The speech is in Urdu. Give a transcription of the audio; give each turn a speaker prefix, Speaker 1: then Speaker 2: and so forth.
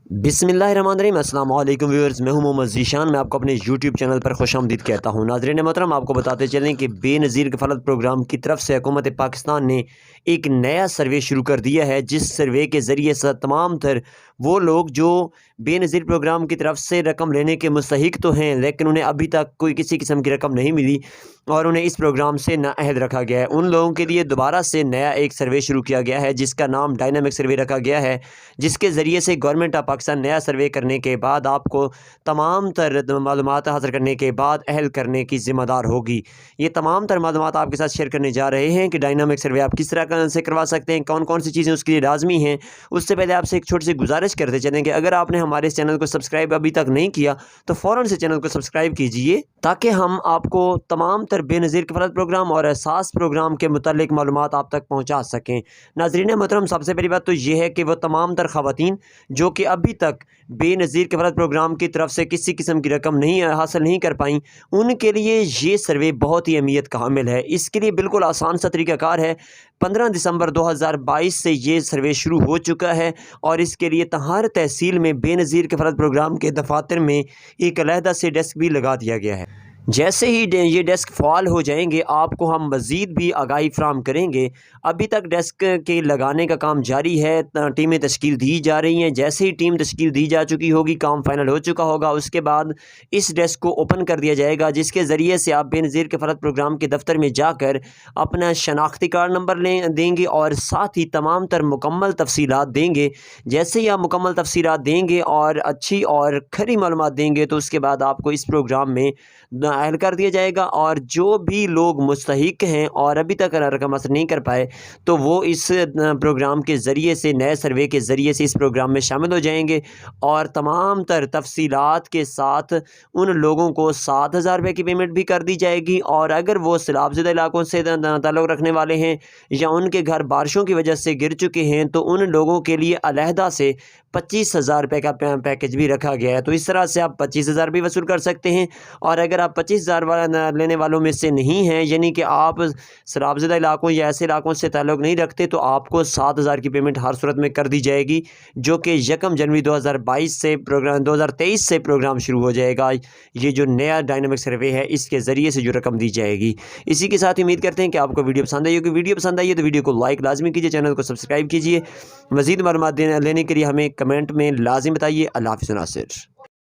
Speaker 1: بسم اللہ الرحمن الرحیم۔ السلام علیکم ویورز، میں ہوں محمد ذیشان۔ میں آپ کو اپنے یوٹیوب چینل پر خوش آمدید کہتا ہوں۔ ناظرین محترم، آپ کو بتاتے چلیں کہ بے نظیر کفالت پروگرام کی طرف سے حکومت پاکستان نے ایک نیا سروے شروع کر دیا ہے، جس سروے کے ذریعے سے تمام تر وہ لوگ جو بے نظیر پروگرام کی طرف سے رقم لینے کے مستحق تو ہیں، لیکن انہیں ابھی تک کوئی کسی قسم کی رقم نہیں ملی اور انہیں اس پروگرام سے نااہل رکھا گیا ہے، ان لوگوں کے لیے دوبارہ سے نیا ایک سروے شروع کیا گیا ہے، جس کا نام ڈائنامک سروے رکھا گیا ہے، جس کے ذریعے سے گورنمنٹ آف پاکستان نیا سروے کرنے کے بعد آپ کو تمام تر معلومات حاصل کرنے کے بعد اہل کرنے کی ذمہ دار ہوگی۔ یہ تمام تر معلومات آپ کے ساتھ شیئر کرنے جا رہے ہیں کہ ڈائنامک سروے آپ کس طرح سے کروا سکتے ہیں، کون کون سی چیزیں اس کے لیے لازمی ہیں۔ اس سے پہلے آپ سے ایک چھوٹی سی گزارش کرتے چلیں کہ اگر آپ نے ہمارے اس چینل کو سبسکرائب ابھی تک نہیں کیا تو فوراً سے چینل کو سبسکرائب کیجئے، تاکہ ہم آپ کو تمام تر بے نظیر کفالت پروگرام اور احساس پروگرام کے متعلق معلومات آپ تک پہنچا سکیں۔ ناظرین محترم، سب سے پہلی بات تو یہ ہے کہ وہ تمام تر خواتین جو کہ ابھی تک بے نظیر کفالت پروگرام کی طرف سے کسی قسم کی رقم حاصل نہیں کر پائیں، ان کے لیے یہ سروے بہت ہی اہمیت کا حامل ہے۔ اس کے لیے بالکل آسان سا طریقہ کار ہے۔ 15 دسمبر 2022 سے یہ سروے شروع ہو چکا ہے اور اس کے لیے ہر تحصیل میں بے نظیر کفالت پروگرام کے دفاتر میں ایک علیحدہ سے ڈیسک بھی لگا دیا گیا ہے۔ جیسے ہی یہ ڈیسک فعال ہو جائیں گے، آپ کو ہم مزید بھی آگاہی فراہم کریں گے۔ ابھی تک ڈیسک کے لگانے کا کام جاری ہے، ٹیمیں تشکیل دی جا رہی ہیں۔ جیسے ہی ٹیم تشکیل دی جا چکی ہوگی، کام فائنل ہو چکا ہوگا، اس کے بعد اس ڈیسک کو اوپن کر دیا جائے گا، جس کے ذریعے سے آپ بے نظیر کفالت پروگرام کے دفتر میں جا کر اپنا شناختی کارڈ نمبر دیں گے اور ساتھ ہی تمام تر مکمل تفصیلات دیں گے۔ جیسے ہی آپ مکمل تفصیلات دیں گے اور اچھی اور کھری معلومات دیں گے، تو اس کے بعد آپ کو اس پروگرام میں اہل کر دیا جائے گا، اور جو بھی لوگ مستحق ہیں اور ابھی تک رقم حاصل نہیں کر پائے تو وہ اس پروگرام کے ذریعے سے، نئے سروے کے ذریعے سے اس پروگرام میں شامل ہو جائیں گے، اور تمام تر تفصیلات کے ساتھ ان لوگوں کو 7,000 روپے کی پیمنٹ بھی کر دی جائے گی۔ اور اگر وہ سیلاب زدہ علاقوں سے تعلق رکھنے والے ہیں یا ان کے گھر بارشوں کی وجہ سے گر چکے ہیں، تو ان لوگوں کے لیے علیحدہ سے 25,000 روپے کا پیکیج بھی رکھا گیا ہے۔ تو اس طرح سے آپ 25,000 بھی وصول کر سکتے ہیں، اور اگر آپ 25,000 لینے والوں میں سے نہیں ہیں، یعنی کہ آپ سیلاب زدہ علاقوں یا ایسے علاقوں سے تعلق نہیں رکھتے، تو آپ کو 7,000 کی پیمنٹ ہر صورت میں کر دی جائے گی، جو کہ 1 جنوری 2023 سے پروگرام شروع ہو جائے گا۔ یہ جو نیا ڈائنامک سروے ہے، اس کے ذریعے سے جو رقم دی جائے گی۔ اسی کے ساتھ امید کرتے ہیں کہ آپ کو ویڈیو پسند آئی ہوگی۔ ویڈیو پسند آئی ہے تو ویڈیو کو لائک لازمی کیجیے، چینل کو سبسکرائب کیجیے۔ مزید معلومات لینے کے لیے ہمیں کمنٹ میں لازم بتائیے۔ اللہ حافظ ناصر۔